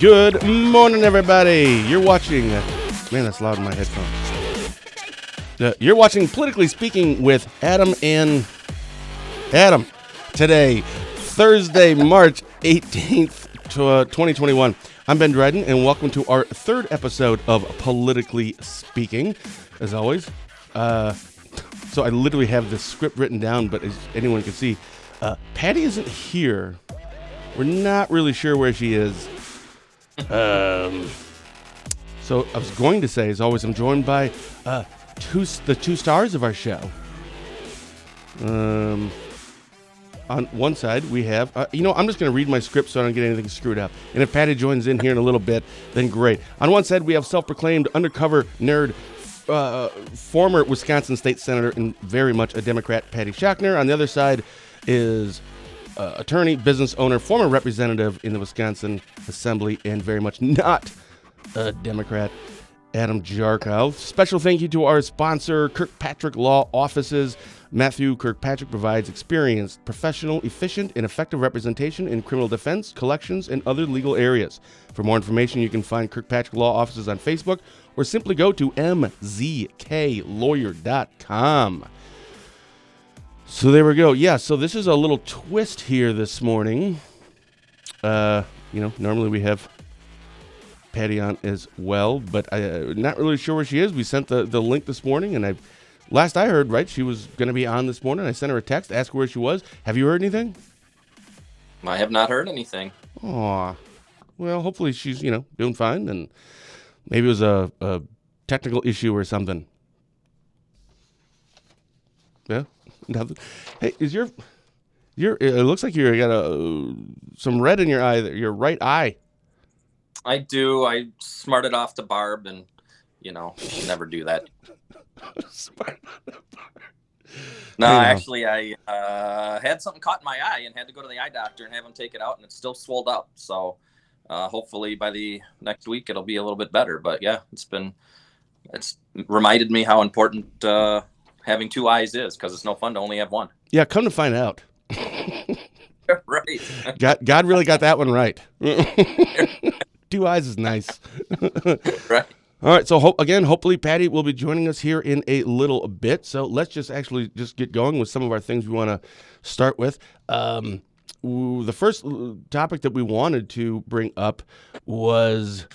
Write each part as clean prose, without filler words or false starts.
Good morning, everybody. You're watching... man, that's loud in my headphones. You're watching Politically Speaking with Adam and Adam. Today, Thursday, March 18th, 2021. I'm Ben Dryden, and welcome to our third episode of Politically Speaking. As always, so I literally have this script written down, but as anyone can see, Patty isn't here. We're not really sure where she is. So I was going to say, as always, I'm joined by the two stars of our show. On one side, we have, I'm just going to read my script so I don't get anything screwed up. And if Patty joins in here in a little bit, then great. On one side, we have self-proclaimed undercover nerd, former Wisconsin state senator and very much a Democrat, Patty Schachtner. On the other side is attorney, business owner, former representative in the Wisconsin Assembly, and very much not a Democrat, Adam Jarchow. Special thank you to our sponsor, Kirkpatrick Law Offices. Matthew Kirkpatrick provides experienced, professional, efficient, and effective representation in criminal defense, collections, and other legal areas. For more information, you can find Kirkpatrick Law Offices on Facebook or simply go to mzklawyer.com. So there we go. Yeah, so this is a little twist here this morning. Normally we have Patty on as well, but I'm not really sure where she is. We sent the link this morning, and last I heard, right, she was going to be on this morning. I sent her a text, asked her where she was. Have you heard anything? I have not heard anything. Aw. Well, hopefully she's, doing fine, and maybe it was a technical issue or something. Yeah? Nothing. Hey, is it looks like you got some red in your eye, your right eye. I do. I smarted off to Barb, and, never do that. No, actually, I had something caught in my eye and had to go to the eye doctor and have him take it out, and it's still swelled up. So hopefully by the next week it'll be a little bit better. But yeah, it's reminded me how important having two eyes is, because it's no fun to only have one. Yeah, come to find out. Right. God really got that one right. Two eyes is nice. Right. All right, so hopefully Patty will be joining us here in a little bit. So let's just get going with some of our things we want to start with. The first topic that we wanted to bring up was,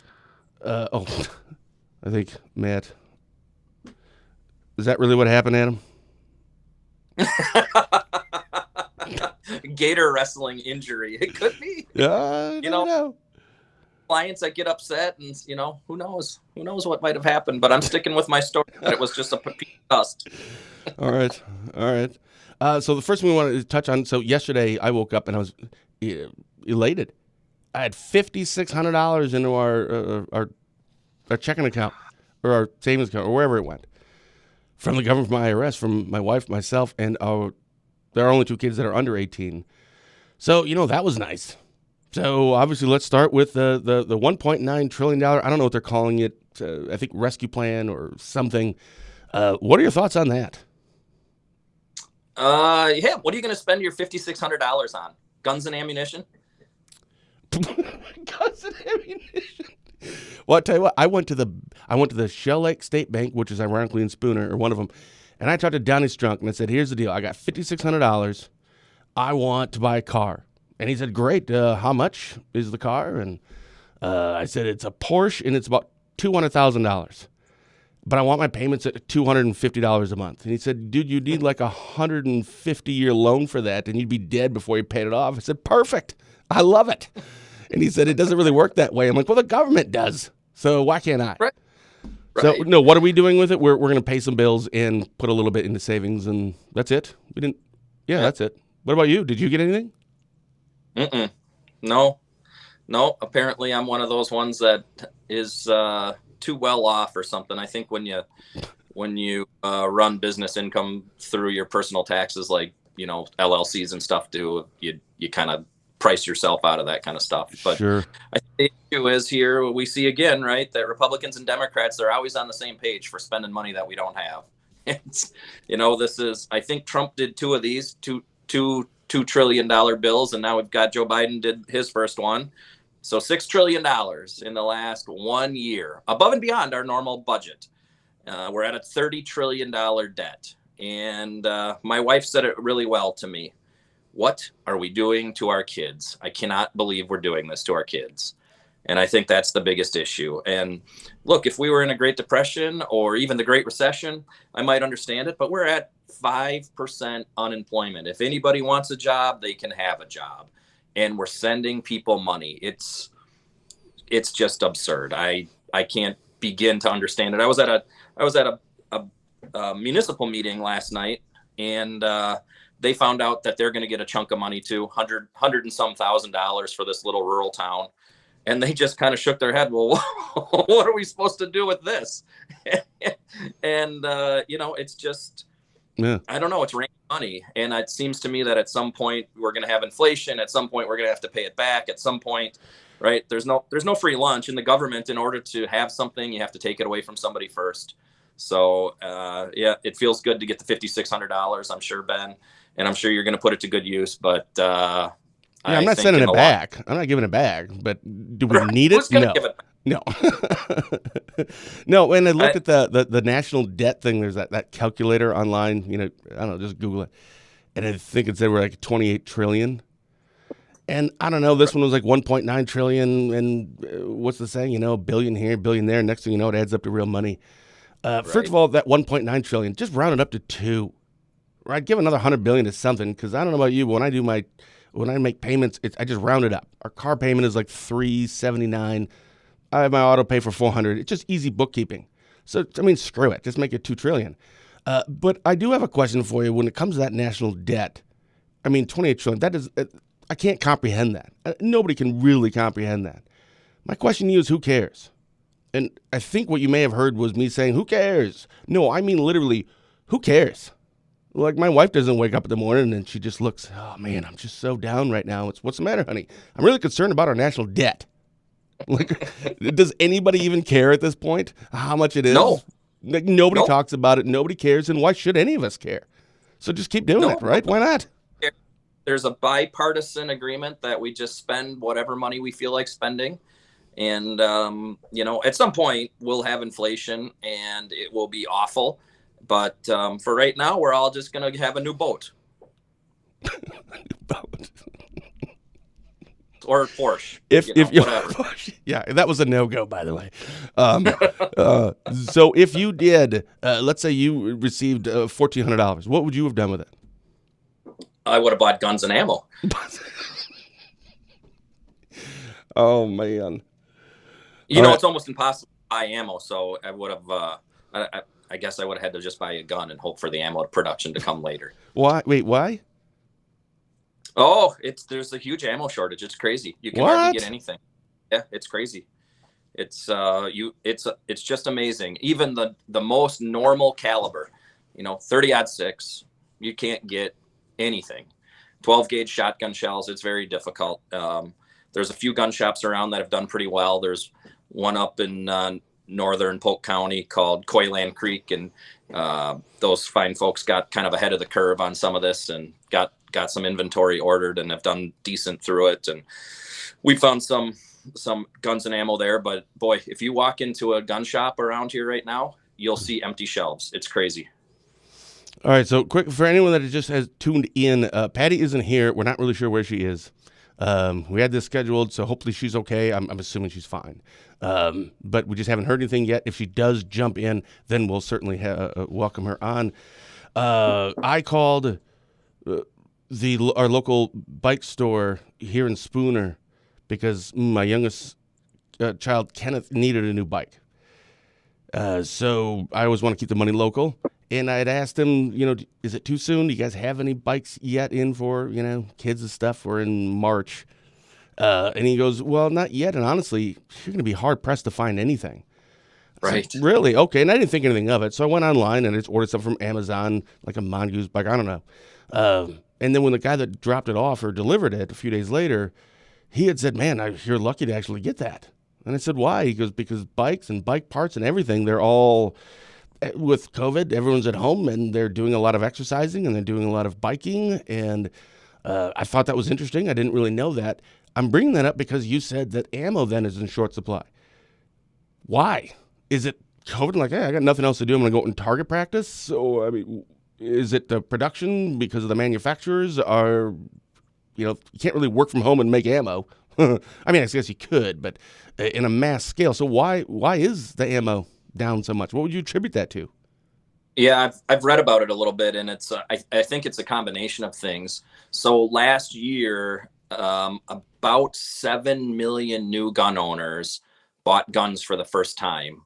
I think, Matt, is that really what happened, Adam? Gator wrestling injury. It could be. Yeah, I don't know. Clients that get upset, and who knows what might have happened, but I'm sticking with my story that it was just a piece of dust. All right. So the first thing we wanted to touch on, so yesterday I woke up and I was elated. I had $5,600 into our checking account, or our savings account, or wherever it went, from the government, from my IRS, from my wife, myself, and there are only two kids that are under 18. So, that was nice. So obviously, let's start with the $1.9 trillion. I don't know what they're calling it. I think rescue plan or something. What are your thoughts on that? Yeah. What are you going to spend your $5,600 on? Guns and ammunition? Guns and ammunition. Well, I tell you what. I went to the Shell Lake State Bank, which is ironically in Spooner, or one of them, and I talked to Donnie Strunk, and I said, "Here's the deal. I got $5,600. I want to buy a car." And he said, "Great. How much is the car?" And I said, "It's a Porsche, and it's about $200,000. But I want my payments at $250 a month." And he said, "Dude, you need like a 150-year loan for that, and you'd be dead before you paid it off." I said, "Perfect. I love it." And he said, "It doesn't really work that way." I'm like, "Well, the government does, so why can't I?" Right. So, no, what are we doing with it? We're going to pay some bills and put a little bit into savings, and that's it. That's it. What about you? Did you get anything? No. Apparently, I'm one of those ones that is too well off or something. I think when you run business income through your personal taxes, like LLCs and stuff do, you kind of price yourself out of that kind of stuff. But sure. I think the issue is here we see again, right, that Republicans and Democrats, they're always on the same page for spending money that we don't have. It's, this is, I think Trump did two of these, $2 trillion bills, and now we've got Joe Biden did his first one. So $6 trillion in the last 1 year, above and beyond our normal budget. We're at a $30 trillion debt. And my wife said it really well to me. What are we doing to our kids? I cannot believe we're doing this to our kids. And I think that's the biggest issue. And look, if we were in a Great Depression or even the Great Recession, I might understand it, but we're at 5% unemployment. If anybody wants a job, they can have a job. And we're sending people money. It's just absurd. I can't begin to understand it. I was at a municipal meeting last night, and they found out that they're going to get a chunk of money too, hundred and some $1,000s for this little rural town. And they just kind of shook their head. Well, what are we supposed to do with this? And, it's just, Yeah. I don't know. It's raining money. And it seems to me that at some point we're going to have inflation. At some point, we're going to have to pay it back. At some point, right? There's no free lunch in the government. In order to have something, you have to take it away from somebody first. So, it feels good to get the $5,600, I'm sure, Ben. And I'm sure you're going to put it to good use. But I'm not sending it back. I'm not giving it back. But do we need it? No. Give it back? No. No, when I looked at the national debt thing, there's that calculator online, I don't know, just Google it. And I think it said we're like 28 trillion. And I don't know, this one was like 1.9 trillion. And what's the saying? A billion here, a billion there. Next thing you know, it adds up to real money. First of all, that 1.9 trillion, just round it up to 2. Right? Give another 100 billion to something, because I don't know about you, but when I make payments, I just round it up. Our car payment is like $379. I have my auto pay for $400. It's just easy bookkeeping. So, screw it. Just make it 2 trillion. But I do have a question for you when it comes to that national debt. 28 trillion, that is, I can't comprehend that. Nobody can really comprehend that. My question to you is, who cares? And I think what you may have heard was me saying, who cares? No, I mean literally, who cares? Like, my wife doesn't wake up in the morning and she just looks, oh man, I'm just so down right now. What's the matter, honey? I'm really concerned about our national debt. Like, does anybody even care at this point how much it is? No. Like, nobody talks about it. Nobody cares. And why should any of us care? So just keep doing it, right? Why not? There's a bipartisan agreement that we just spend whatever money we feel like spending. And, at some point we'll have inflation and it will be awful. But for right now, we're all just going to have a new boat. Or a Porsche. Whatever. Yeah, that was a no-go, by the way. So if you did, let's say you received $1,400, what would you have done with it? I would have bought guns and ammo. Oh, man. It's almost impossible to buy ammo, so I would have... I guess I would have had to just buy a gun and hope for the ammo production to come later. Why? Wait, why? Oh, there's a huge ammo shortage. It's crazy. You can hardly get anything. Yeah, it's crazy. It's just amazing. Even the most normal caliber, 30-06, you can't get anything. 12 gauge shotgun shells, it's very difficult. There's a few gun shops around that have done pretty well. There's one up in northern Polk County called Coyland Creek, and those fine folks got kind of ahead of the curve on some of this and got some inventory ordered and have done decent through it. And we found some guns and ammo there, but boy, if you walk into a gun shop around here right now, you'll see empty shelves. It's crazy. All right, so quick for anyone that just has tuned in, Patty isn't here. We're not really sure where she is. We had this scheduled, so hopefully she's okay. I'm assuming she's fine. But we just haven't heard anything yet. If she does jump in, then we'll certainly welcome her on. I called our local bike store here in Spooner because my youngest child, Kenneth, needed a new bike. So I always want to keep the money local. And I had asked him, is it too soon? Do you guys have any bikes yet in for, kids and stuff? We're in March. And he goes, well, not yet. And honestly, you're going to be hard-pressed to find anything. Right. Said, really? Okay. And I didn't think anything of it. So I went online and I just ordered something from Amazon, like a Mongoose bike. I don't know. And then when the guy that dropped it off or delivered it a few days later, he had said, man, you're lucky to actually get that. And I said, why? He goes, because bikes and bike parts and everything, they're all... With COVID, everyone's at home and they're doing a lot of exercising and they're doing a lot of biking. And I thought that was interesting. I didn't really know that. I'm bringing that up because you said that ammo then is in short supply. Why? Is it COVID? Like, hey, I got nothing else to do. I'm going to go in target practice. So, I mean, is it the production because of the manufacturers? Are, you can't really work from home and make ammo. I mean, I guess you could, but in a mass scale. So why is the ammo down so much? What would you attribute that to? Yeah, I've read about it a little bit, and I think it's a combination of things. So last year, about 7 million new gun owners bought guns for the first time.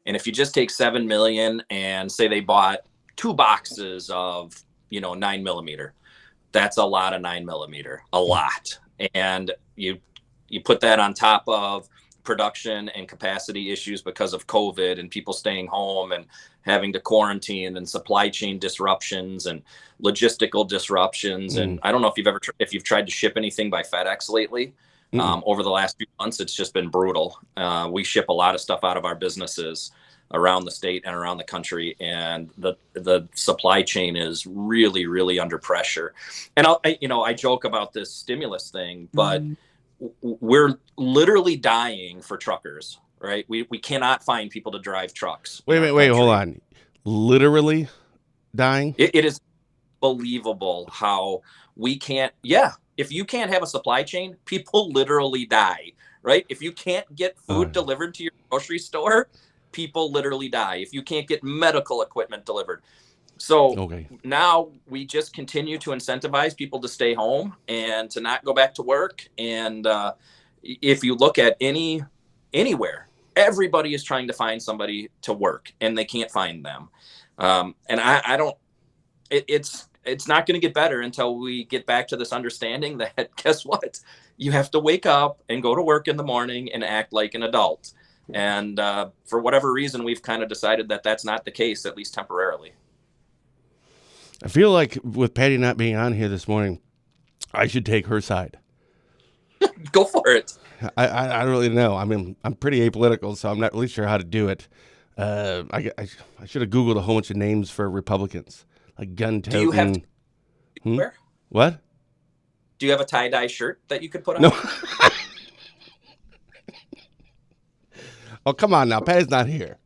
And if you just take 7 million and say they bought 2 boxes of 9mm, that's a lot of 9mm, a lot. And you put that on top of production and capacity issues because of COVID and people staying home and having to quarantine and supply chain disruptions and logistical disruptions. And I don't know if you've tried to ship anything by FedEx lately. Over the last few months, it's just been brutal. We ship a lot of stuff out of our businesses around the state and around the country, and the supply chain is really, really under pressure. And I joke about this stimulus thing, but we're literally dying for truckers, right? We cannot find people to drive trucks. Wait, hold on. Literally dying? It is believable how we can't. Yeah, if you can't have a supply chain, people literally die, right? If you can't get food delivered to your grocery store, people literally die. If you can't get medical equipment delivered. So now we just continue to incentivize people to stay home and to not go back to work. And if you look at anywhere, everybody is trying to find somebody to work, and they can't find them. And I don't. It's not going to get better until we get back to this understanding that, guess what? You have to wake up and go to work in the morning and act like an adult. And for whatever reason, we've kind of decided that that's not the case, at least temporarily. I feel like with Patty not being on here this morning, I should take her side. Go for it. I don't really know. I mean, I'm pretty apolitical, so I'm not really sure how to do it. I should have Googled a whole bunch of names for Republicans, like gun toting. Do you have wear? What? Do you have a tie-dye shirt that you could put on? No. Oh, come on now. Patty's not here.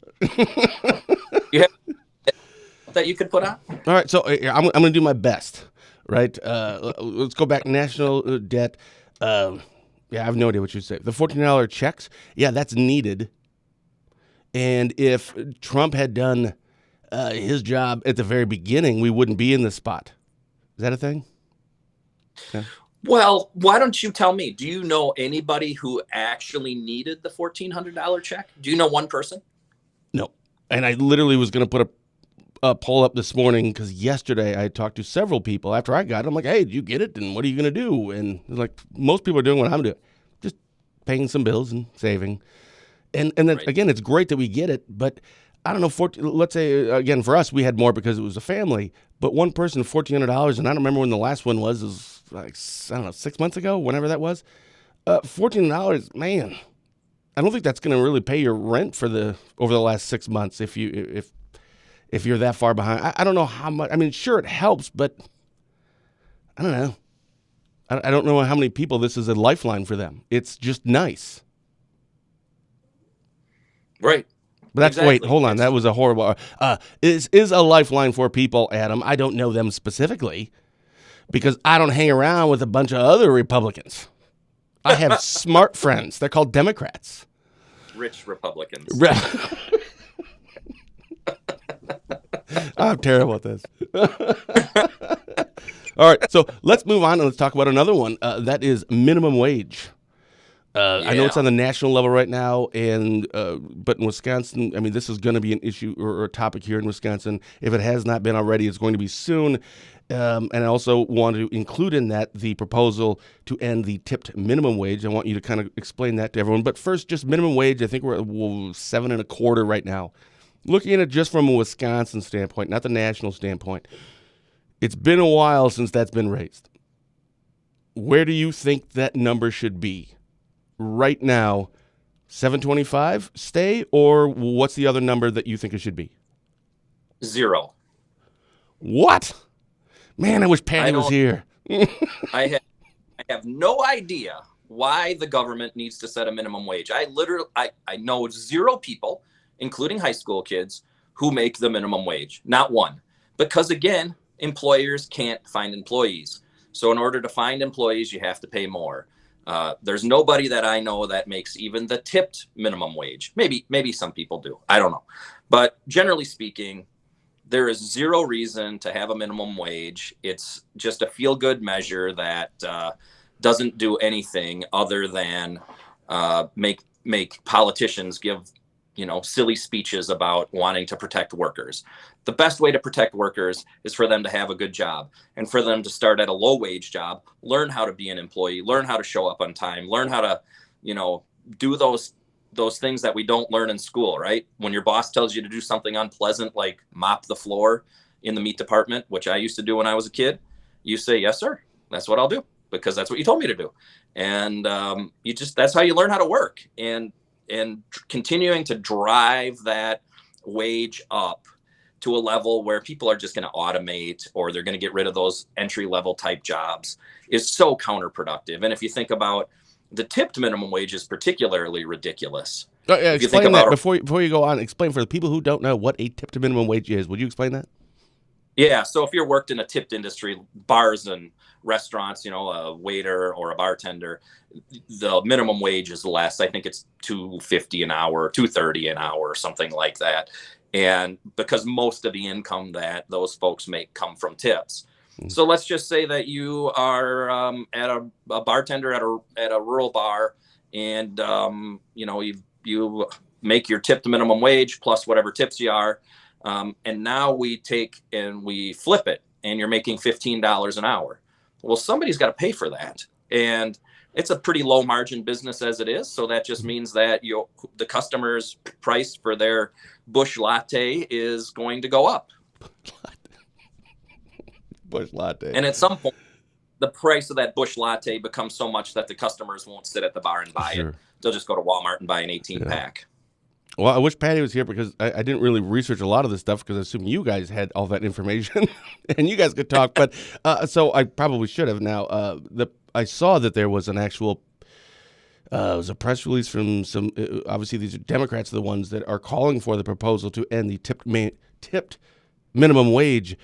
You have that you could put on? All right, so I'm going to do my best, right? Let's go back. National debt. Yeah, I have no idea what you say. The $14 checks, yeah, that's needed. And if Trump had done his job at the very beginning, we wouldn't be in this spot. Is that a thing? Yeah. Well, why don't you tell me? Do you know anybody who actually needed the $1,400 check? Do you know one person? No. And I literally was going to put a poll up this morning because yesterday I talked to several people after I got it. I'm like, hey, did you get it? And what are you going to do? And like, most people are doing what I'm doing, just paying some bills and saving. And then, again, it's great that we get it, but I don't know, let's say, again, for us, we had more because it was a family, but one person, $1,400, and I don't remember when the last one was like, I don't know, 6 months ago, whenever that was. $14, man, I don't think that's going to really pay your rent for over the last 6 months if you're that far behind. I don't know how much. I mean, sure, it helps, but I don't know. I don't know how many people this is a lifeline for them. It's just nice. Right. But that's wait, hold on. That was a horrible. Is a lifeline for people, Adam. I don't know them specifically because I don't hang around with a bunch of other Republicans. I have smart friends. They're called Democrats. Rich Republicans. I'm terrible at this. All right, so let's move on and let's talk about another one. That is minimum wage. I know it's on the national level right now, but in Wisconsin, I mean, this is going to be an issue or a topic here in Wisconsin. If it has not been already, it's going to be soon. And I also want to include in that the proposal to end the tipped minimum wage. I want you to kind of explain that to everyone. But first, just minimum wage. I think we're at $7.25 right now. Looking at it just from a Wisconsin standpoint, not the national standpoint, it's been a while since that's been raised. Where do you think that number should be? Right now, $7.25 stay, or what's the other number that you think it should be? 0. What? Man, I wish Patty was here. I have no idea why the government needs to set a minimum wage. I know 0 people, including high school kids, who make the minimum wage. Not one. Because again, employers can't find employees. So in order to find employees, you have to pay more. There's nobody that I know that makes even the tipped minimum wage. Maybe some people do. I don't know. But generally speaking, there is 0 reason to have a minimum wage. It's just a feel-good measure that doesn't do anything other than make politicians give silly speeches about wanting to protect workers. The best way to protect workers is for them to have a good job, and for them to start at a low wage job, learn how to be an employee, learn how to show up on time, learn how to, do those things that we don't learn in school, right? When your boss tells you to do something unpleasant, like mop the floor in the meat department, which I used to do when I was a kid, you say, yes, sir, that's what I'll do, because that's what you told me to do. And that's how you learn how to work. And continuing to drive that wage up to a level where people are just going to automate, or they're going to get rid of those entry level type jobs, is so counterproductive. And if you think about the tipped minimum wage, is particularly ridiculous. Yeah, explain that before you go on. Explain for the people who don't know what a tipped minimum wage is. Would you explain that? Yeah. So if you're worked in a tipped industry, bars and restaurants, a waiter or a bartender, the minimum wage is less. I think it's $2.50 an hour, $2.30 an hour, or something like that. And because most of the income that those folks make come from tips. So let's just say that you are at a bartender at a rural bar, and you make your tipped minimum wage plus whatever tips you are, and now we take and we flip it, and you're making $15 an hour. Well, somebody's got to pay for that, and it's a pretty low margin business as it is. So that just means that the customer's price for their Busch Latte is going to go up. Busch Latte. And at some point, the price of that Busch Latte becomes so much that the customers won't sit at the bar and buy it. They'll just go to Walmart and buy an 18-pack. Well, I wish Patty was here, because I didn't really research a lot of this stuff, because I assume you guys had all that information and you guys could talk. But so I probably should have. Now, I saw that there was an actual it was a press release from some. Obviously, these are Democrats, the ones that are calling for the proposal to end the tipped minimum wage.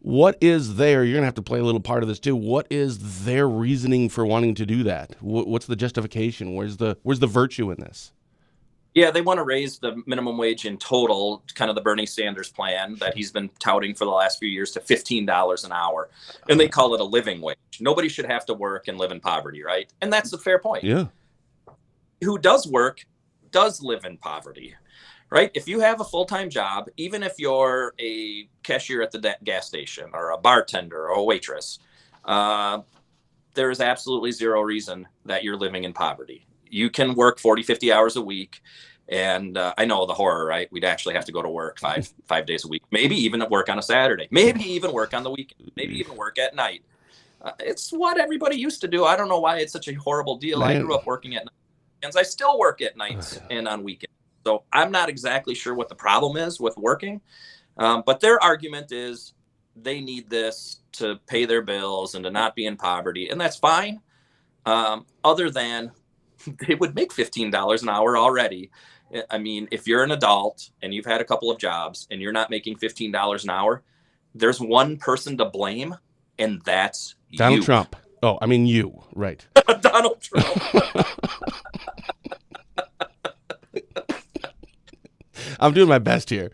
What is you're going to have to play a little part of this too. What is their reasoning for wanting to do that? What's the justification? Where's the virtue in this? Yeah, they want to raise the minimum wage in total, kind of the Bernie Sanders plan that he's been touting for the last few years, to $15 an hour. And they call it a living wage. Nobody should have to work and live in poverty, right? And that's a fair point. Yeah. Who does work does live in poverty, right? If you have a full-time job, even if you're a cashier at the gas station, or a bartender, or a waitress, there is absolutely 0 reason that you're living in poverty. You can work 40, 50 hours a week. And I know the horror, right? We'd actually have to go to work five days a week, maybe even at work on a Saturday, maybe even work on the weekend, maybe even work at night. It's what everybody used to do. I don't know why it's such a horrible deal. I grew up working at nights. I still work at nights and on weekends. So I'm not exactly sure what the problem is with working. But their argument is they need this to pay their bills and to not be in poverty. And that's fine. Other than they would make $15 an hour already. I mean, if you're an adult and you've had a couple of jobs and you're not making $15 an hour, there's one person to blame, and that's Donald Trump. Oh, I mean you, right. Donald Trump. I'm doing my best here.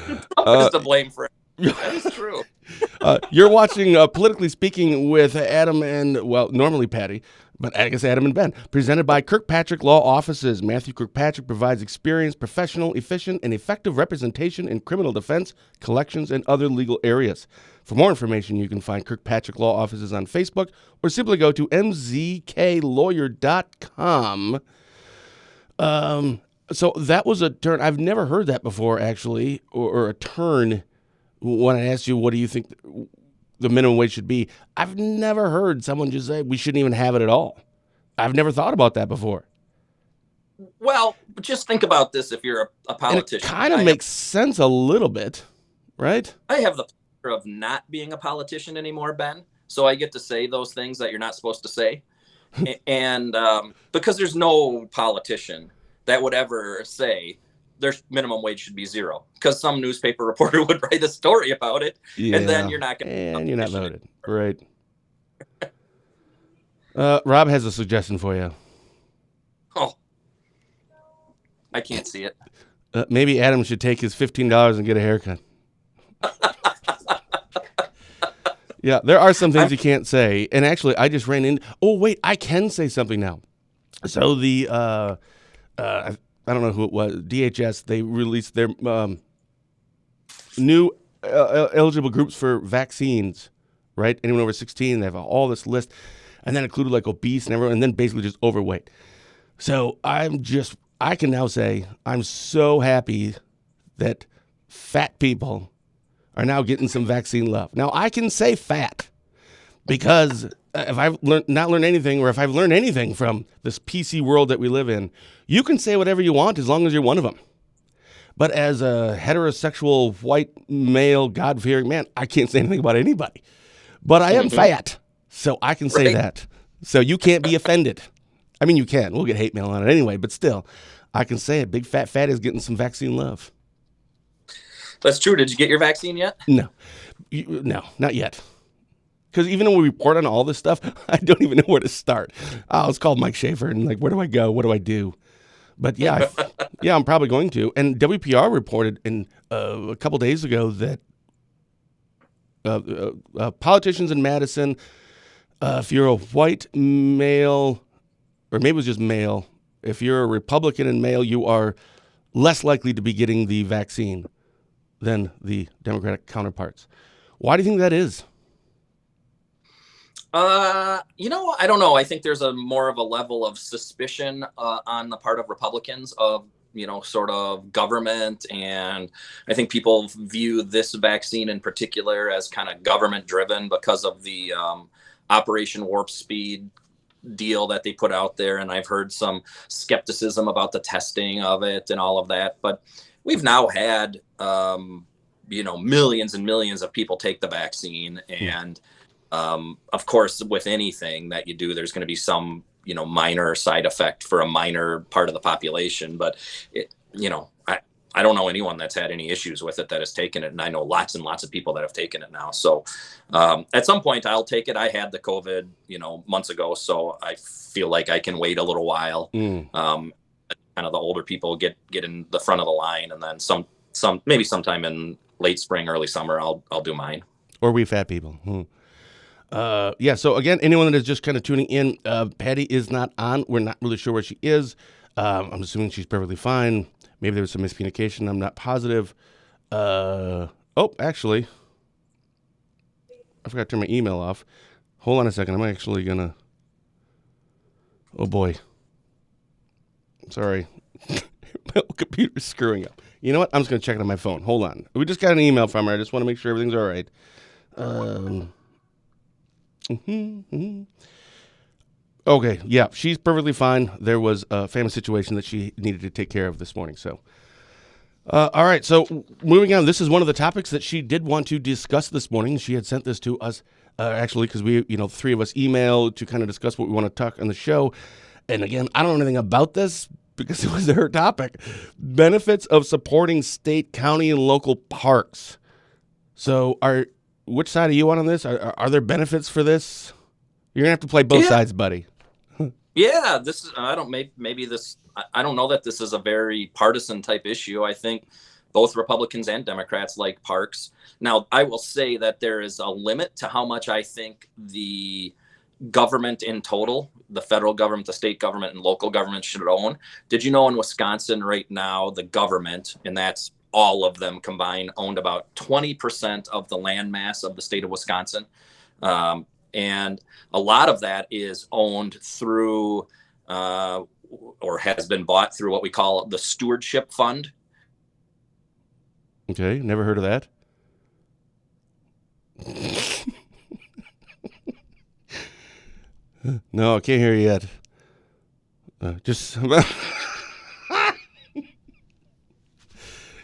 Trump is to blame for it. That is true. You're watching Politically Speaking with Adam and, normally Patty, but I guess Adam and Ben, presented by Kirkpatrick Law Offices. Matthew Kirkpatrick provides experienced, professional, efficient, and effective representation in criminal defense, collections, and other legal areas. For more information, you can find Kirkpatrick Law Offices on Facebook, or simply go to mzklawyer.com. So that was a turn. I've never heard that before, actually, or a turn. When I asked you, what do you think the minimum wage should be? I've never heard someone just say we shouldn't even have it at all. I've never thought about that before. Well, just think about this if you're a politician. And it kind of makes sense a little bit, right? I have the pleasure of not being a politician anymore, Ben. So I get to say those things that you're not supposed to say. And because there's no politician that would ever say their minimum wage should be zero, because some newspaper reporter would write a story about it, and then Yeah. you're not going And to you're not petition it. voted. Right. Rob has a suggestion for you. Oh, I can't see it. Maybe Adam should take his $15 and get a haircut. Yeah, there are some things you can't say. And actually, I just ran in. Oh, wait, I can say something now. So I don't know who it was, DHS, they released their new eligible groups for vaccines, right? Anyone over 16, they have all this list, and then included like obese and everyone, and then basically just overweight. So I can now say I'm so happy that fat people are now getting some vaccine love. Now I can say fat because if I've not learned anything, or if I've learned anything from this PC world that we live in, you can say whatever you want as long as you're one of them. But as a heterosexual, white, male, God-fearing man, I can't say anything about anybody. But I am fat, so I can say that. So you can't be offended. I mean, you can. We'll get hate mail on it anyway, but still, I can say it. Big fat is getting some vaccine love. That's true. Did you get your vaccine yet? No, not yet. Because even when we report on all this stuff, I don't even know where to start. It's called Mike Schaefer, and like, where do I go? What do I do? But yeah, I'm probably going to. And WPR reported a couple days ago that politicians in Madison, if you're a white male, or maybe it was just male, if you're a Republican and male, you are less likely to be getting the vaccine than the Democratic counterparts. Why do you think that is? I don't know. I think there's a more of a level of suspicion on the part of Republicans of, sort of government. And I think people view this vaccine in particular as kind of government driven because of the Operation Warp Speed deal that they put out there. And I've heard some skepticism about the testing of it and all of that. But we've now had, millions and millions of people take the vaccine. And of course, with anything that you do, there's going to be some, minor side effect for a minor part of the population. But I don't know anyone that's had any issues with it that has taken it. And I know lots and lots of people that have taken it now. So at some point I'll take it. I had the COVID, months ago. So I feel like I can wait a little while. Kind of the older people get in the front of the line, and then maybe sometime in late spring, early summer, I'll do mine. Or we fat people. So again, anyone that is just kind of tuning in, Patty is not on. We're not really sure where she is. I'm assuming she's perfectly fine. Maybe there was some miscommunication. I'm not positive. Actually, I forgot to turn my email off. Hold on a second. I'm actually going to... Oh, boy. Sorry. My computer's screwing up. You know what? I'm just going to check it on my phone. Hold on. We just got an email from her. I just want to make sure everything's all right. Okay, yeah, she's perfectly fine. There was a family situation that she needed to take care of this morning. So, all right, so moving on. This is one of the topics that she did want to discuss this morning. She had sent this to us, actually, because we, three of us emailed to kind of discuss what we want to talk on the show. And again, I don't know anything about this because it was her topic. Benefits of supporting state, county, and local parks. So, which side are you on this? Are there benefits for this? You're gonna have to play both sides, buddy. Yeah, this is. I don't. Maybe this. I don't know that this is a very partisan type issue. I think both Republicans and Democrats like parks. Now, I will say that there is a limit to how much I think the government in total, the federal government, the state government, and local government should own. Did you know in Wisconsin right now, the government, and that's all of them combined, owned about 20% of the land mass of the state of Wisconsin. And a lot of that is owned through or has been bought through what we call the stewardship fund. Okay, never heard of that. No, I can't hear you yet. Just...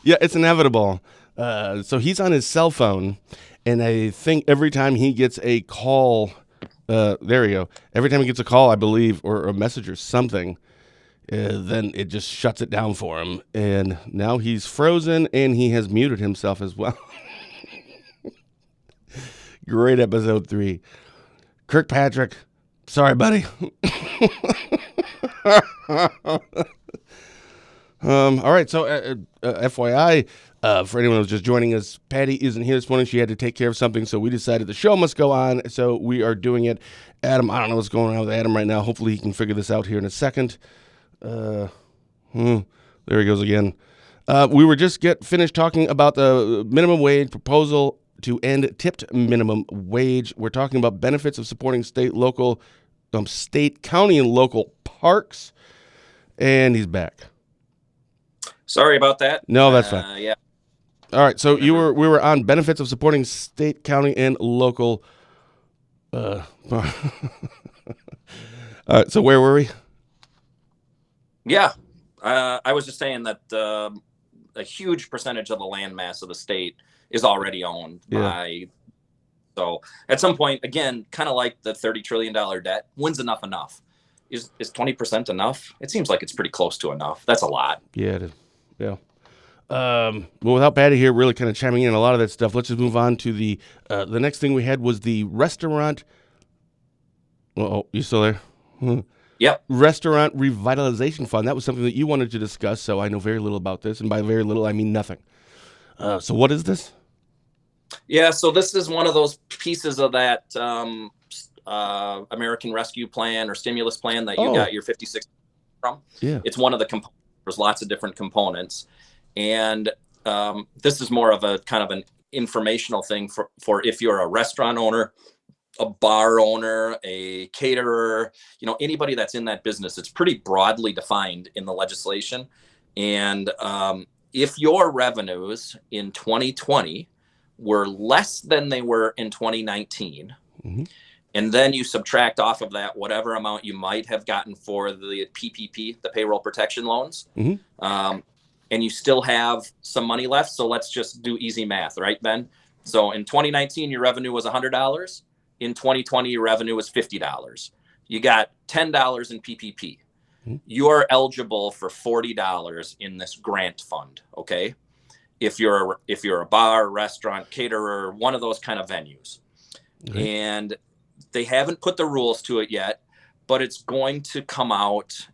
Yeah, it's inevitable. So he's on his cell phone, and I think every time he gets a call There we go. Every time he gets a call, I believe, or a message or something, then it just shuts it down for him. And now he's frozen and he has muted himself as well. Great episode 3. Kirkpatrick, sorry, buddy. All right, so FYI, for anyone who's just joining us, Patty isn't here this morning. She had to take care of something, so we decided the show must go on, so we are doing it. Adam, I don't know what's going on with Adam right now. Hopefully he can figure this out here in a second. There he goes again. We were just finished talking about the minimum wage proposal to end tipped minimum wage. We're talking about benefits of supporting state, county, and local parks. And he's back. Sorry about that. No, that's fine. Yeah. All right. So we were on benefits of supporting state, county, and local. All right. So where were we? Yeah. I was just saying that a huge percentage of the land mass of the state is already owned by. So at some point, again, kind of like the $30 trillion debt, when's enough? Is 20% enough? It seems like it's pretty close to enough. That's a lot. Yeah, it is. Yeah. Well, without Patty here really kind of chiming in on a lot of that stuff, let's just move on to the next thing we had was the restaurant. Oh, you still there? Yep. Restaurant Revitalization Fund. That was something that you wanted to discuss, so I know very little about this, and by very little, I mean nothing. So what is this? Yeah, so this is one of those pieces of that American Rescue Plan or stimulus plan that you got your 56 from. Yeah. It's one of the components. There's lots of different components. And this is more of a kind of an informational thing for if you're a restaurant owner, a bar owner, a caterer, anybody that's in that business. It's pretty broadly defined in the legislation. And if your revenues in 2020 were less than they were in 2019, and then you subtract off of that whatever amount you might have gotten for the PPP, the payroll protection loans, and you still have some money left. So let's just do easy math, right, Ben? So in 2019, your revenue was $100. In 2020, your revenue was $50. You got $10 in PPP. You are eligible for $40 in this grant fund, okay? If you're a bar, restaurant, caterer, one of those kind of venues. And they haven't put the rules to it yet, but it's going to come out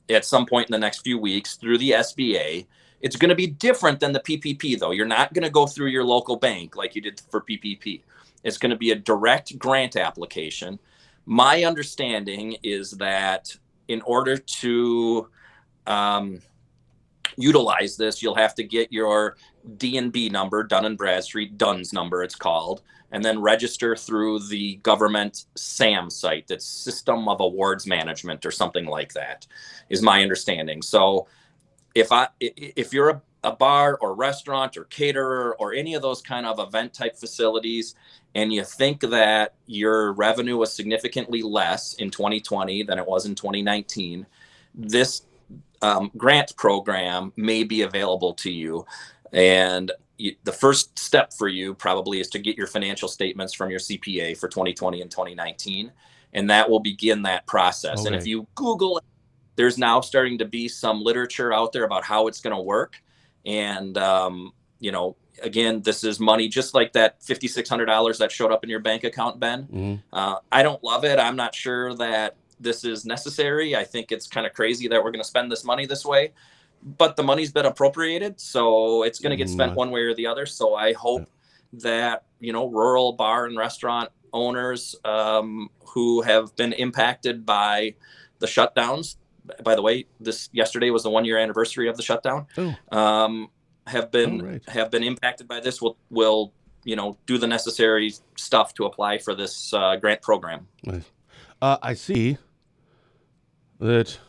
at some point in the next few weeks through the SBA. It's going to be different than the PPP, though. You're not going to go through your local bank like you did for PPP. It's going to be a direct grant application. My understanding is that in order to utilize this, you'll have to get your D&B number, Dun & Bradstreet, DUNS number it's called, and then register through the government SAM site. That's System of Awards Management or something like that, is my understanding. So if you're a bar or restaurant or caterer or any of those kind of event type facilities, and you think that your revenue was significantly less in 2020 than it was in 2019, this grant program may be available to you. And the first step for you probably is to get your financial statements from your CPA for 2020 and 2019. And that will begin that process. And if you Google it, there's now starting to be some literature out there about how it's going to work. And, again, this is money just like that $5,600 that showed up in your bank account, Ben. I don't love it. I'm not sure that this is necessary. I think it's kind of crazy that we're going to spend this money this way, but the money's been appropriated, so it's going to get spent one way or the other. So I hope that, rural bar and restaurant owners who have been impacted by the shutdowns, by the way, yesterday was the 1-year anniversary of the shutdown, have been impacted by this will do the necessary stuff to apply for this grant program. Nice. I see that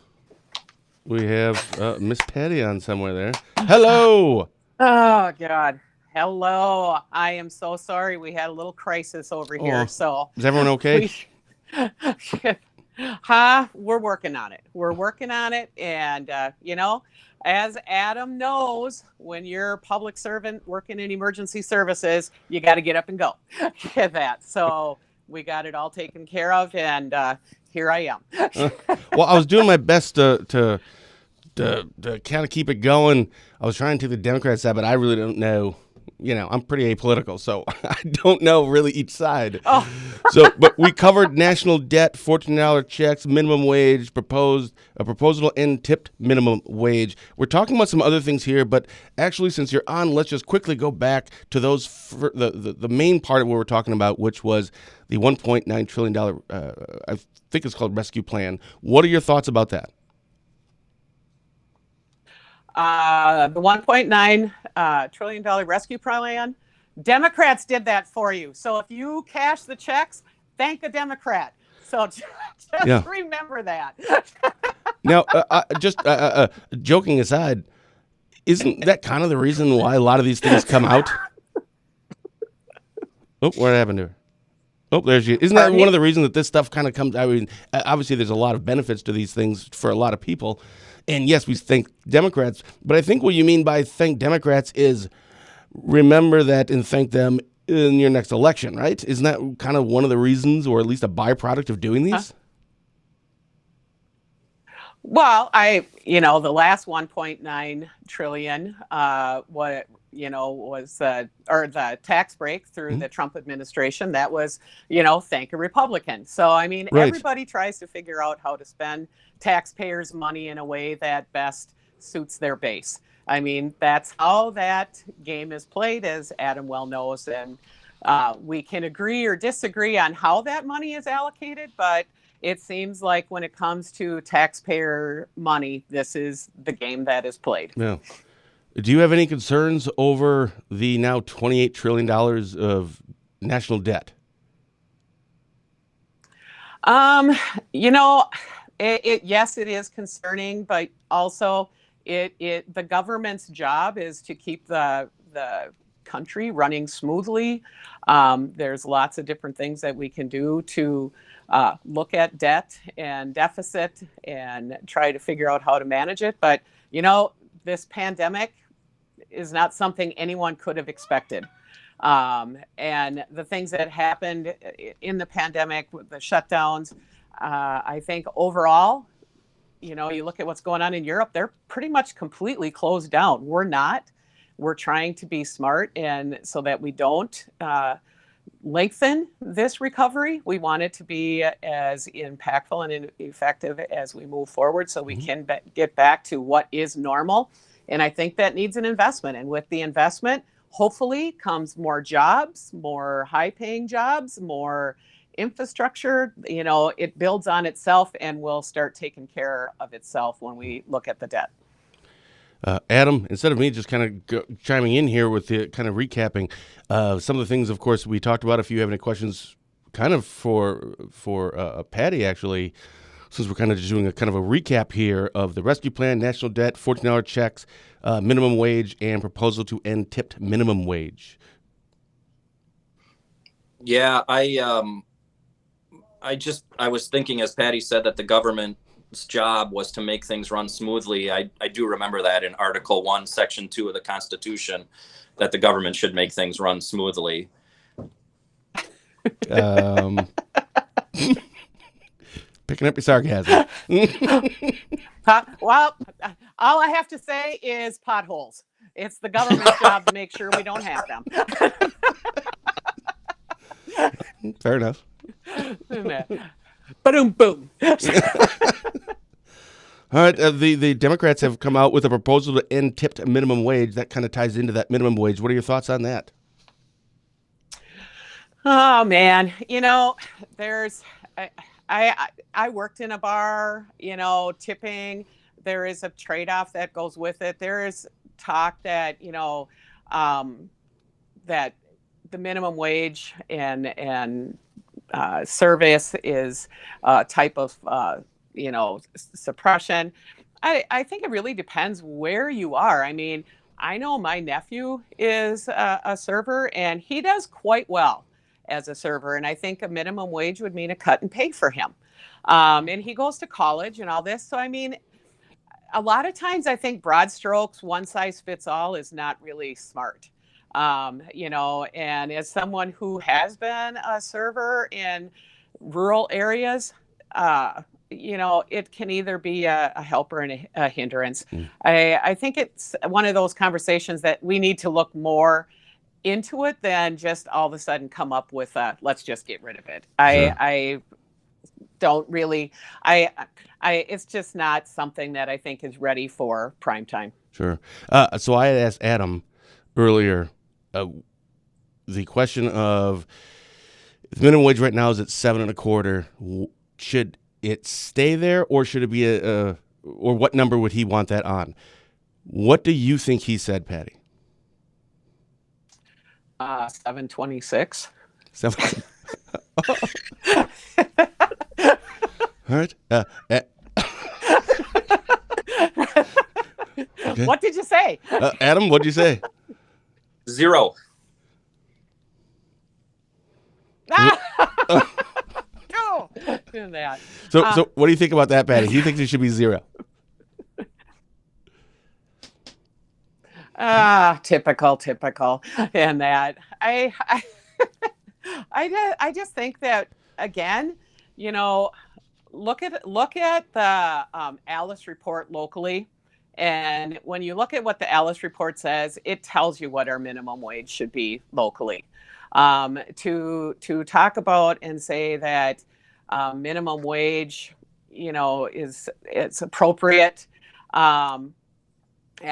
we have Miss Patty on somewhere there. Hello. Oh, God. Hello. I am so sorry. We had a little crisis over here. So is everyone okay? We're working on it. And, as Adam knows, when you're a public servant working in emergency services, you got to get up and go. Get that. So we got it all taken care of, and here I am. Well, I was doing my best to kind of keep it going. I was trying to the Democrat side, but I really don't know. I'm pretty apolitical, so I don't know really each side. Oh. But we covered national debt, $14 checks, minimum wage, a proposal to end tipped minimum wage. We're talking about some other things here, but actually, since you're on, let's just quickly go back to those the main part of what we're talking about, which was the $1.9 trillion, I think it's called rescue plan. What are your thoughts about that? The $1.9 trillion rescue plan, Democrats did that for you. So if you cash the checks, thank a Democrat. So just remember that. Now, joking aside, isn't that kind of the reason why a lot of these things come out? Oh, what happened to her? Oh, there she is. Isn't that one of the reasons that this stuff kind of comes? I mean, obviously, there's a lot of benefits to these things for a lot of people. And yes, we thank Democrats, but I think what you mean by thank Democrats is remember that and thank them in your next election, right? Isn't that kind of one of the reasons, or at least a byproduct of doing these? Well, the last 1.9 trillion, was or the tax break through the Trump administration. That was, thank a Republican. So, I mean, Right. Everybody tries to figure out how to spend taxpayers' money in a way that best suits their base. I mean, that's how that game is played, as Adam well knows. And we can agree or disagree on how that money is allocated, but it seems like when it comes to taxpayer money, this is the game that is played. Yeah. Do you have any concerns over the now $28 trillion of national debt? Yes, it is concerning, but also the government's job is to keep the country running smoothly. There's lots of different things that we can do to look at debt and deficit and try to figure out how to manage it. But, this pandemic is not something anyone could have expected. And the things that happened in the pandemic, with the shutdowns, I think overall, you look at what's going on in Europe, they're pretty much completely closed down. We're not. We're trying to be smart, and so that we don't lengthen this recovery. We want it to be as impactful and effective as we move forward, so we can get back to what is normal. And I think that needs an investment. And with the investment, hopefully comes more jobs, more high-paying jobs, more infrastructure. It builds on itself and will start taking care of itself when we look at the debt. Adam, instead of me just kind of chiming in here with the kind of recapping some of the things, of course, we talked about. If you have any questions, kind of for Patty, actually, since we're kind of just doing a kind of a recap here of the rescue plan, national debt, $14 checks, minimum wage, and proposal to end tipped minimum wage. Yeah, I was thinking, as Patty said, that the government's job was to make things run smoothly. I do remember that in Article 1, Section 2 of the Constitution, that the government should make things run smoothly. Picking up your sarcasm. Well, all I have to say is potholes. It's the government's job to make sure we don't have them. Fair enough. Boom, boom. All right, the Democrats have come out with a proposal to end tipped minimum wage. That kind of ties into that minimum wage. What are your thoughts on that? Oh man, there's I worked in a bar. Tipping. There is a trade-off that goes with it. There is talk that that the minimum wage and service is a type of suppression. I think it really depends where you are. I mean, I know my nephew is a server, and he does quite well as a server. And I think a minimum wage would mean a cut in pay for him. And he goes to college and all this. So, I mean, a lot of times I think broad strokes, one size fits all is not really smart. And as someone who has been a server in rural areas, it can either be a helper and a hindrance. I think it's one of those conversations that we need to look more into it than just all of a sudden come up with let's just get rid of it. Sure. I don't really, it's just not something that I think is ready for prime time. Sure. So I had asked Adam earlier the question of the minimum wage right now is at 7.25. Should it stay there, or should it be or what number would he want that on? What do you think he said, Patty? 726. All right. Okay. What did you say? Adam, what'd you say? 0. No. That. So what do you think about that, Patty? Do you think there should be 0? Typical. And that I just think that, again, look at the Alice report locally. And when you look at what the Alice report says, it tells you what our minimum wage should be locally. To talk about and say that minimum wage, it's appropriate at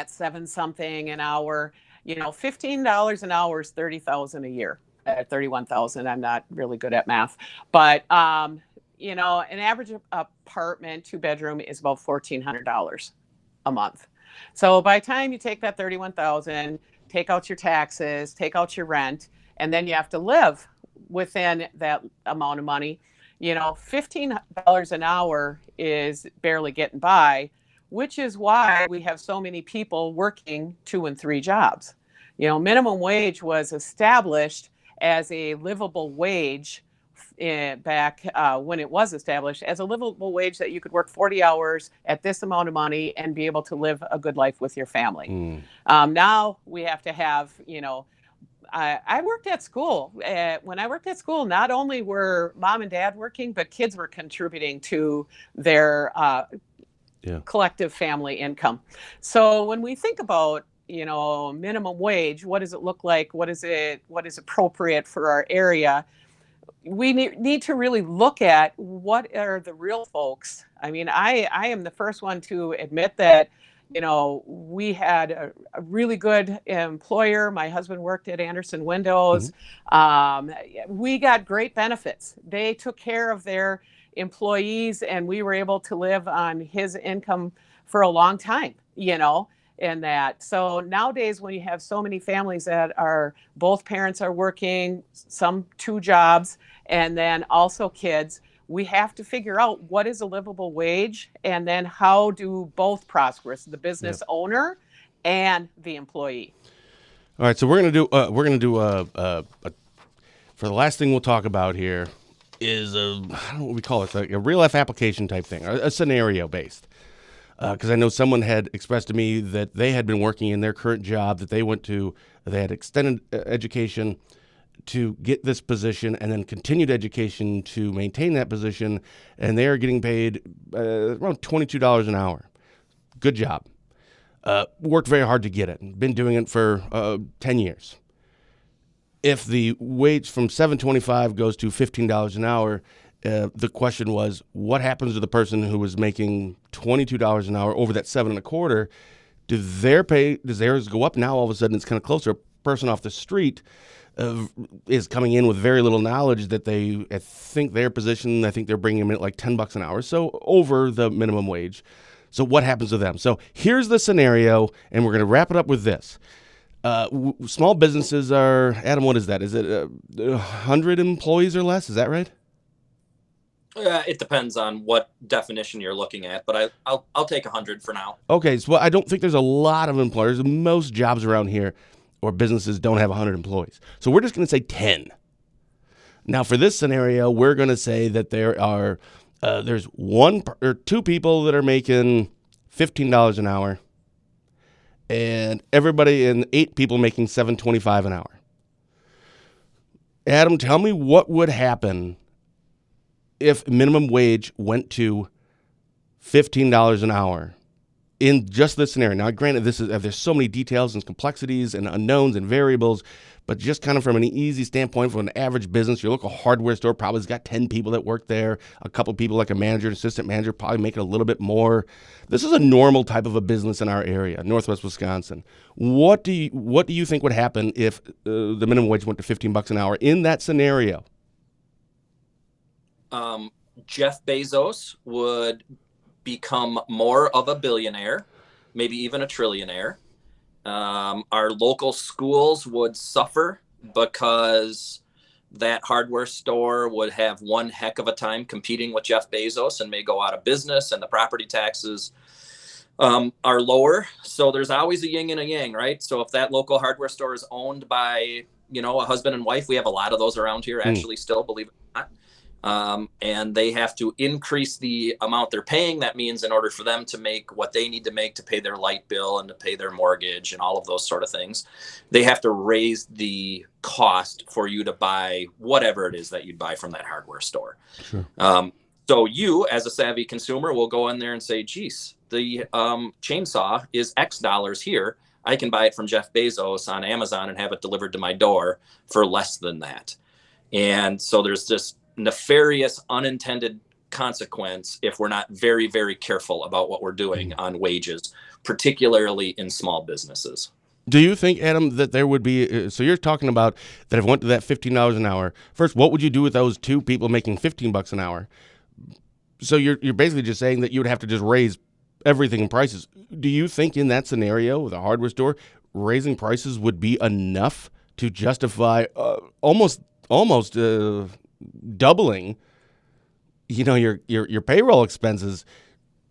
7 something an hour. $15 an hour is $30,000 a year. At 31,000, I'm not really good at math, but an average apartment 2-bedroom is about $1,400 a month. So by the time you take that 31,000, take out your taxes, take out your rent, and then you have to live within that amount of money, $15 an hour is barely getting by, which is why we have so many people working 2 and 3 jobs. Minimum wage was established as a livable wage back when it was established as a livable wage that you could work 40 hours at this amount of money and be able to live a good life with your family. Now we have to have, I worked at school. When I worked at school, not only were mom and dad working, but kids were contributing to their collective family income. So when we think about, minimum wage, what does it look like? What is appropriate for our area? We need to really look at what are the real folks. I mean, I am the first one to admit that, we had a really good employer. My husband worked at Anderson Windows. We got great benefits. They took care of their employees, and we were able to live on his income for a long time, and that. So nowadays, when you have so many families that are both parents are working, some 2 jobs, and then also kids, we have to figure out what is a livable wage, and then how do both prosper, the business owner and the employee. All right, so we're gonna do for the last thing we'll talk about here is I don't know what we call it, like a real life application type thing, a scenario based. Because I know someone had expressed to me that they had been working in their current job that they went to, they had extended education to get this position and then continued education to maintain that position, and they are getting paid around $22 an hour. Good job. Worked very hard to get it. Been doing it for 10 years. If the wage from $7.25 goes to $15 an hour, the question was, what happens to the person who was making $22 an hour over that 7.25? Does theirs go up? Now all of a sudden it's kind of closer. A person off the street is coming in with very little knowledge that I think their position, I think they're bringing them in at like $10 an hour, so over the minimum wage. So what happens to them? So here's the scenario, and we're going to wrap it up with this. Small businesses are, Adam, what is that? Is it 100 employees or less? Is that right? It depends on what definition you're looking at, but I'll take 100 for now. Okay, so I don't think there's a lot of employers. Most jobs around here or businesses don't have 100 employees. So we're just going to say 10. Now, for this scenario, we're going to say that there's 1 or 2 people that are making $15 an hour, and everybody and 8 people making $7.25 an hour. Adam, tell me what would happen if minimum wage went to $15 an hour in just this scenario. Now, granted, there's so many details and complexities and unknowns and variables, but just kind of from an easy standpoint, from an average business, your local hardware store probably has got 10 people that work there, a couple people like a manager, an assistant manager, probably making a little bit more. This is a normal type of a business in our area, Northwest Wisconsin. What do you think would happen if the minimum wage went to $15 an hour in that scenario? Jeff Bezos would become more of a billionaire, maybe even a trillionaire. Our local schools would suffer because that hardware store would have one heck of a time competing with Jeff Bezos and may go out of business, and the property taxes are lower. So there's always a yin and a yang, right? So if that local hardware store is owned by, a husband and wife, we have a lot of those around here actually still, believe it or not. And they have to increase the amount they're paying. That means in order for them to make what they need to make to pay their light bill and to pay their mortgage and all of those sort of things, they have to raise the cost for you to buy whatever it is that you'd buy from that hardware store. Sure. So you, as a savvy consumer, will go in there and say, geez, the chainsaw is X dollars here. I can buy it from Jeff Bezos on Amazon and have it delivered to my door for less than that. And so there's this nefarious unintended consequence if we're not very, very careful about what we're doing on wages, particularly in small businesses. Do you think, Adam, that there would be, so you're talking about that if it went to that $15 an hour, first, what would you do with those 2 people making $15 an hour? So you're basically just saying that you would have to just raise everything in prices. Do you think in that scenario with a hardware store, raising prices would be enough to justify almost doubling, your payroll expenses?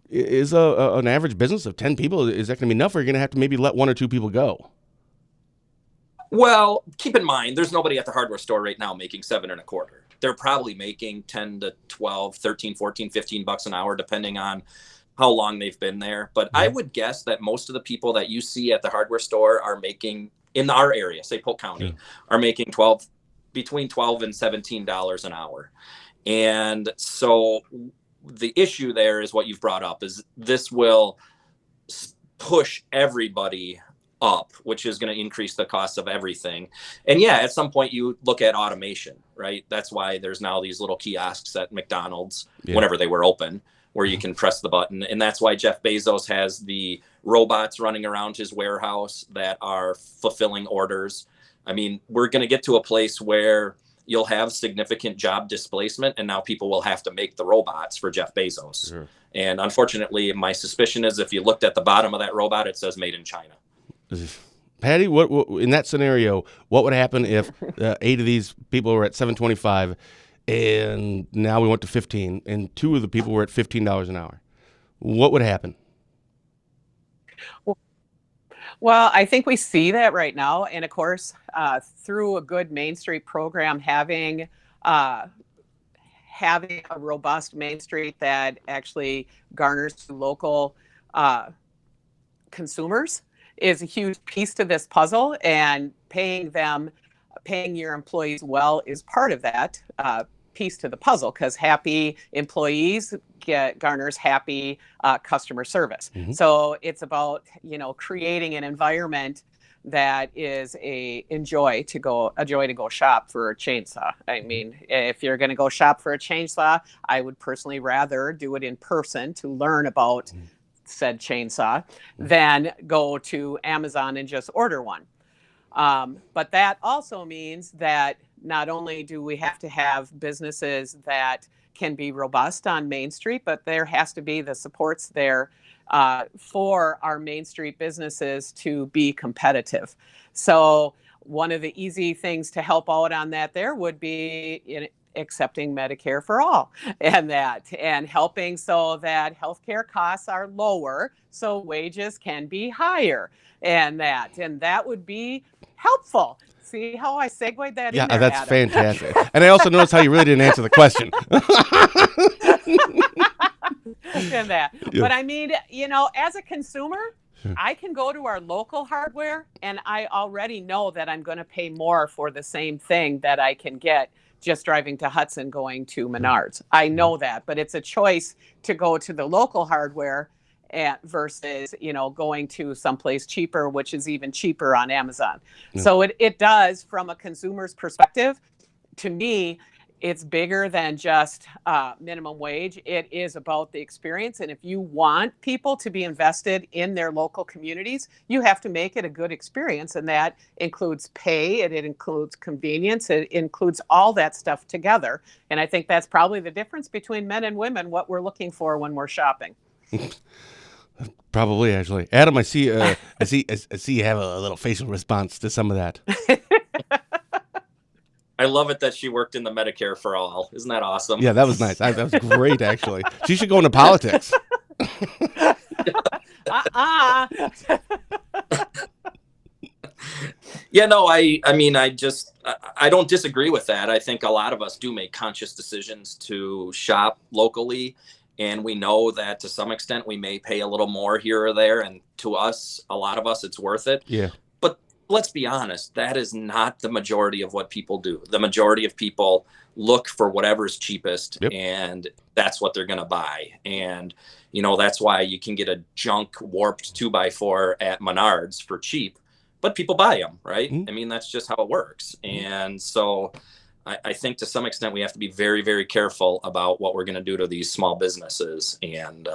Is an average business of 10 people, is that going to be enough, or are you going to have to maybe let 1 or 2 people go? Well, keep in mind, there's nobody at the hardware store right now making $7.25. They're probably making 10 to 12, 13, 14, $15 an hour, depending on how long they've been there. But I would guess that most of the people that you see at the hardware store are making, in our area, say Polk County, are making between $12 and $17 an hour. And so the issue there is what you've brought up, is this will push everybody up, which is going to increase the cost of everything. And yeah, at some point you look at automation, right? That's why there's now these little kiosks at McDonald's, whenever they were open, where you can press the button. And that's why Jeff Bezos has the robots running around his warehouse that are fulfilling orders. I mean, we're going to get to a place where you'll have significant job displacement, and now people will have to make the robots for Jeff Bezos. Sure. And unfortunately, my suspicion is if you looked at the bottom of that robot, it says made in China. Patty, what in that scenario, what would happen if 8 of these people were at $7.25 and now we went to 15 and 2 of the people were at $15 an hour? What would happen? Well, I think we see that right now. And of course, through a good Main Street program, having a robust Main Street that actually garners to local consumers is a huge piece to this puzzle. And paying your employees well is part of that piece to the puzzle, because happy employees garners happy customer service. Mm-hmm. So it's about creating an environment that is a joy to go shop for a chainsaw. I mean, if you're going to go shop for a chainsaw, I would personally rather do it in person to learn about said chainsaw than go to Amazon and just order one. But that also means that not only do we have to have businesses that can be robust on Main Street, but there has to be the supports there for our Main Street businesses to be competitive. So one of the easy things to help out on that there would be accepting Medicare for all and helping so that healthcare costs are lower so wages can be higher and that would be helpful. See how I segued that in there, Yeah, that's Adam? Fantastic. And I also noticed how you really didn't answer the question. And that. Yeah. But I mean, as a consumer, I can go to our local hardware and I already know that I'm going to pay more for the same thing that I can get just driving to Hudson going to Menards. I know that, but it's a choice to go to the local hardware versus, going to someplace cheaper, which is even cheaper on Amazon. Yeah. So it does, from a consumer's perspective, to me, it's bigger than just minimum wage. It is about the experience. And if you want people to be invested in their local communities, you have to make it a good experience. And that includes pay, and it includes convenience, it includes all that stuff together. And I think that's probably the difference between men and women, what we're looking for when we're shopping. Probably, actually. Adam, I see you have a little facial response to some of that. I love it that she worked in the Medicare for All. Isn't that awesome? Yeah, that was nice. That was great, actually. She should go into politics. Yeah, no, I don't disagree with that. I think a lot of us do make conscious decisions to shop locally, and we know that to some extent we may pay a little more here or there, and to us, a lot of us, it's worth it. Yeah. But let's be honest, that is not the majority of what people do. The majority of people look for whatever's cheapest, Yep. and that's what they're going to buy. And, that's why you can get a junk warped 2x4 at Menards for cheap, but people buy them, right? Mm-hmm. I mean, that's just how it works. And so I think to some extent we have to be very, very careful about what we're going to do to these small businesses. And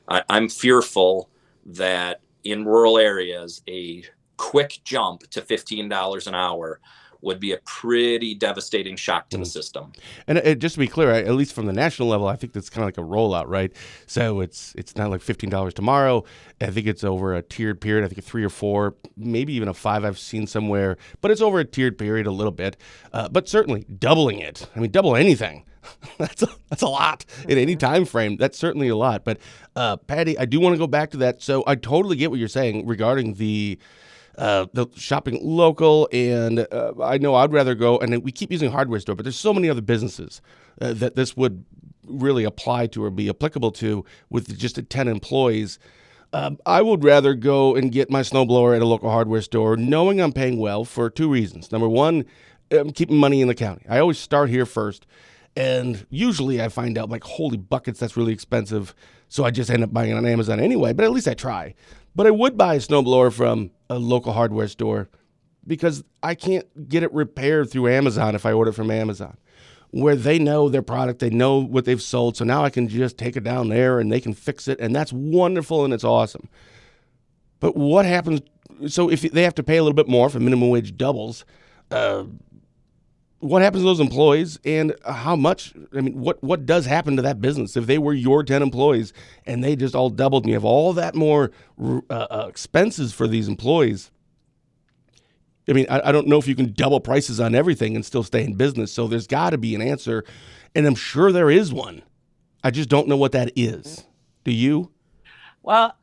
I'm fearful that in rural areas, a quick jump to $15 an hour would be a pretty devastating shock to the system. And just to be clear, at least from the national level, I think that's kind of like a rollout, right? So it's not like $15 tomorrow. I think it's over a tiered period. I think a 3 or 4, maybe even a 5 I've seen somewhere. But it's over a tiered period a little bit. But certainly doubling it. I mean, double anything. That's a lot in any time frame. That's certainly a lot. But Patty, I do want to go back to that. So I totally get what you're saying regarding the shopping local, and I know I'd rather go, and we keep using hardware store, but there's so many other businesses that this would really apply to or be applicable to with just 10 employees. I would rather go and get my snowblower at a local hardware store, knowing I'm paying well, for 2 reasons. Number one, I'm keeping money in the county. I always start here first, and usually I find out, like, holy buckets, that's really expensive, so I just end up buying it on Amazon anyway, but at least I try. But I would buy a snowblower from a local hardware store because I can't get it repaired through Amazon if I order from Amazon, where they know their product, they know what they've sold, so now I can just take it down there and they can fix it, and that's wonderful and it's awesome. But what happens, so if they have to pay a little bit more if minimum wage doubles, what happens to those employees, and how much, I mean, what does happen to that business if they were your 10 employees and they just all doubled and you have all that more expenses for these employees? I mean, I don't know if you can double prices on everything and still stay in business. So there's got to be an answer, and I'm sure there is one. I just don't know what that is. Do you? Well,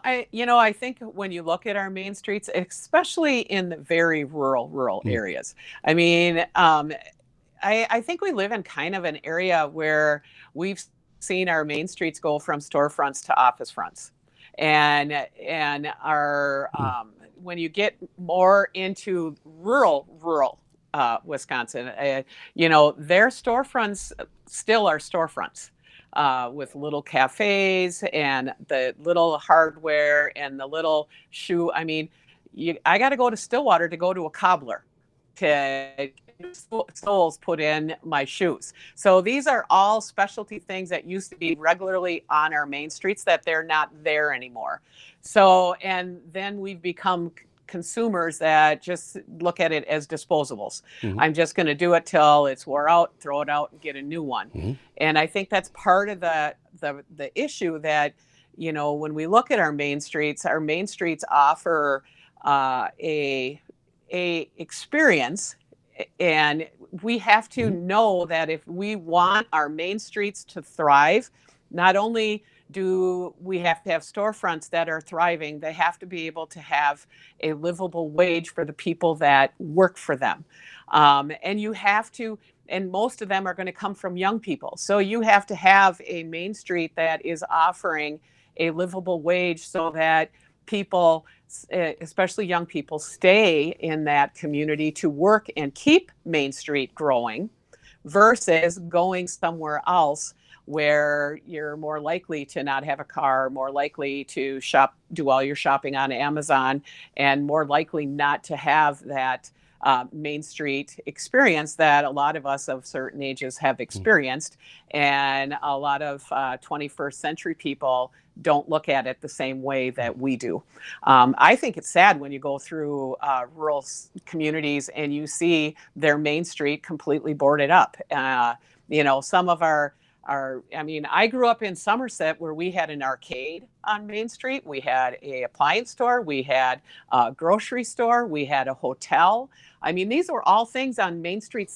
I think when you look at our main streets, especially in the very rural areas, I mean, I think we live in kind of an area where we've seen our main streets go from storefronts to office fronts, and our when you get more into rural Wisconsin, their storefronts still are storefronts. With little cafes and the little hardware and the little shoe. I mean, I got to go to Stillwater to go to a cobbler to get soles put in my shoes. So these are all specialty things that used to be regularly on our main streets that they're not there anymore. So, and then we've become consumers that just look at it as disposables. Mm-hmm. I'm just going to do it till it's wore out, throw it out, and get a new one. Mm-hmm. And I think that's part of the issue that, when we look at our main streets offer a experience, and we have to know that if we want our main streets to thrive, not only do we have to have storefronts that are thriving, they have to be able to have a livable wage for the people that work for them. And you have to, and most of them are going to come from young people. So you have to have a main street that is offering a livable wage so that people, especially young people, stay in that community to work and keep Main Street growing versus going somewhere else where you're more likely to not have a car, more likely to do all your shopping on Amazon, and more likely not to have that Main Street experience that a lot of us of certain ages have experienced. And a lot of 21st century people don't look at it the same way that we do. I think it's sad when you go through rural communities and you see their Main Street completely boarded up. Some of I grew up in Somerset where we had an arcade on Main Street. We had an appliance store. We had a grocery store. We had a hotel. These were all things on Main Street,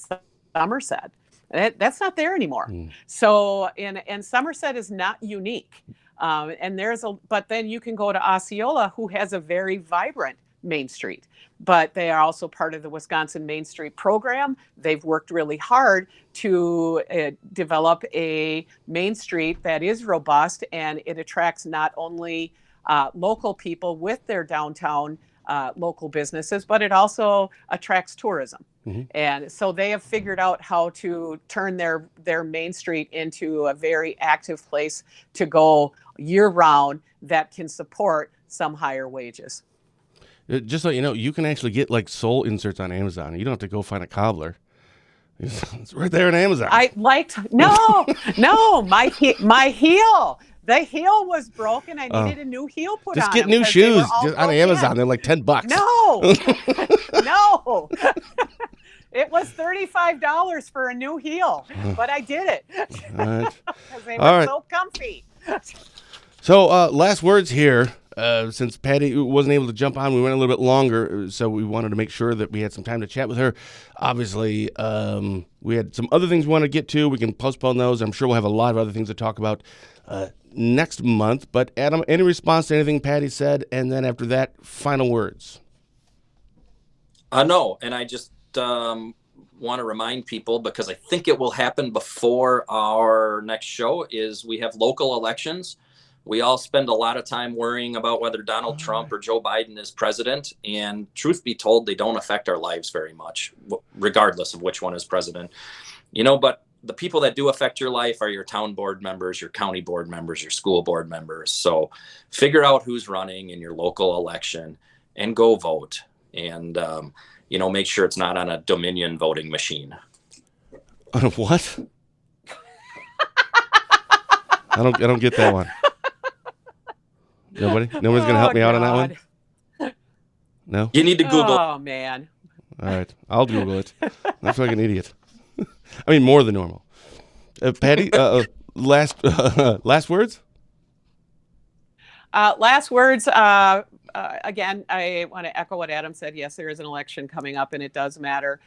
Somerset. That's not there anymore. So, and Somerset is not unique. But then you can go to Osceola, who has a very vibrant Main Street, but they are also part of the Wisconsin Main Street program. They've worked really hard to develop a Main Street that is robust, and it attracts not only local people with their downtown local businesses, but it also attracts tourism. And so they have figured out how to turn their Main Street into a very active place to go year round that can support some higher wages. Just so you know, you can actually get like sole inserts on Amazon. You don't have to go find a cobbler. It's right there on Amazon. My heel. The heel was broken. I needed a new heel put on. Just get new shoes on Amazon. They're like $10. No, no. It was $35 for a new heel, but I did it because they were so comfy. So last words here. Since Patty wasn't able to jump on, we went a little bit longer, so we wanted to make sure that we had some time to chat with her. Obviously, we had some other things we want to get to. We can postpone those. I'm sure we'll have a lot of other things to talk about next month. But Adam, any response to anything Patty said? And then after that, final words. No, and I just want to remind people, because I think it will happen before our next show, is we have local elections. We all spend a lot of time worrying about whether Donald Trump or Joe Biden is president. And truth be told, they don't affect our lives very much, regardless of which one is president. But the people that do affect your life are your town board members, your county board members, your school board members. So figure out who's running in your local election and go vote. And, make sure it's not on a Dominion voting machine. On a what? I don't get that one. Nobody's gonna help me out on that one. No. You need to Google. Oh man. All right, I'll Google it. I feel like an idiot. More than normal. Patty, last words. Last words. Again, I want to echo what Adam said. Yes, there is an election coming up, and it does matter.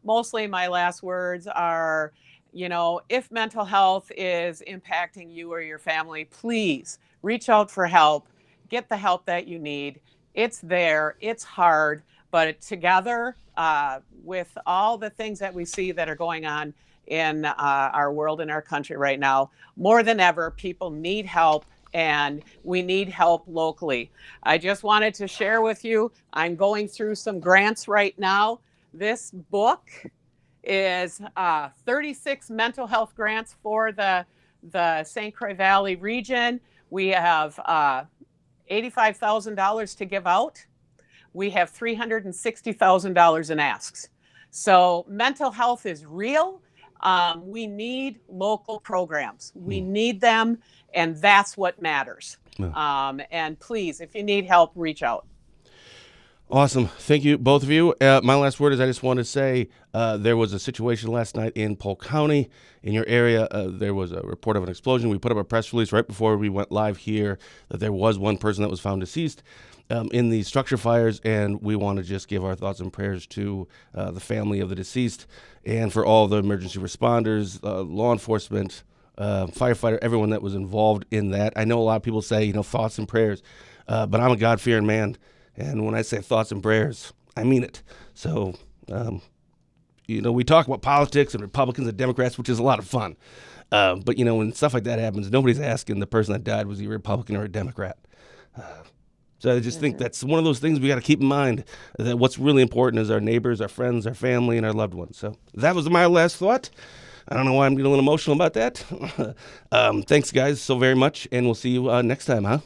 Mostly, my last words are, if mental health is impacting you or your family, please reach out for help. Get the help that you need. It's there. It's hard, but together, with all the things that we see that are going on in our world and our country right now, more than ever, people need help, and we need help locally. I just wanted to share with you, I'm going through some grants right now. This book is 36 mental health grants for the St. Croix Valley region. We have $85,000 to give out. We have $360,000 in asks. So mental health is real. We need local programs. We need them, and that's what matters. And please, if you need help, reach out. Awesome. Thank you, both of you. My last word is I just want to say there was a situation last night in Polk County. In your area, there was a report of an explosion. We put up a press release right before we went live here that there was one person that was found deceased in the structure fires, and we want to just give our thoughts and prayers to the family of the deceased and for all the emergency responders, law enforcement, firefighter, everyone that was involved in that. I know a lot of people say, thoughts and prayers, but I'm a God-fearing man. And when I say thoughts and prayers, I mean it. So we talk about politics and Republicans and Democrats, which is a lot of fun. But, when stuff like that happens, nobody's asking the person that died, was he a Republican or a Democrat? So I just think that's one of those things we got to keep in mind, that what's really important is our neighbors, our friends, our family, and our loved ones. So that was my last thought. I don't know why I'm getting a little emotional about that. Thanks, guys, so very much, and we'll see you next time, huh?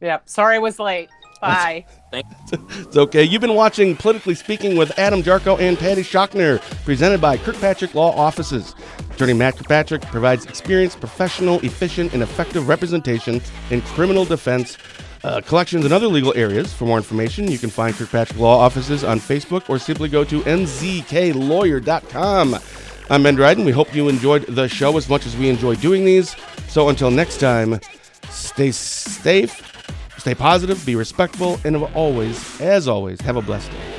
Yep. Sorry I was late. Bye. It's okay. You've been watching Politically Speaking with Adam Jarchow and Patty Schachtner, presented by Kirkpatrick Law Offices. Attorney Matt Kirkpatrick provides experienced, professional, efficient, and effective representation in criminal defense, collections, and other legal areas. For more information, you can find Kirkpatrick Law Offices on Facebook or simply go to nzklawyer.com. I'm Ben Dryden. We hope you enjoyed the show as much as we enjoy doing these. So until next time, stay safe, stay positive, be respectful, and as always, have a blessed day.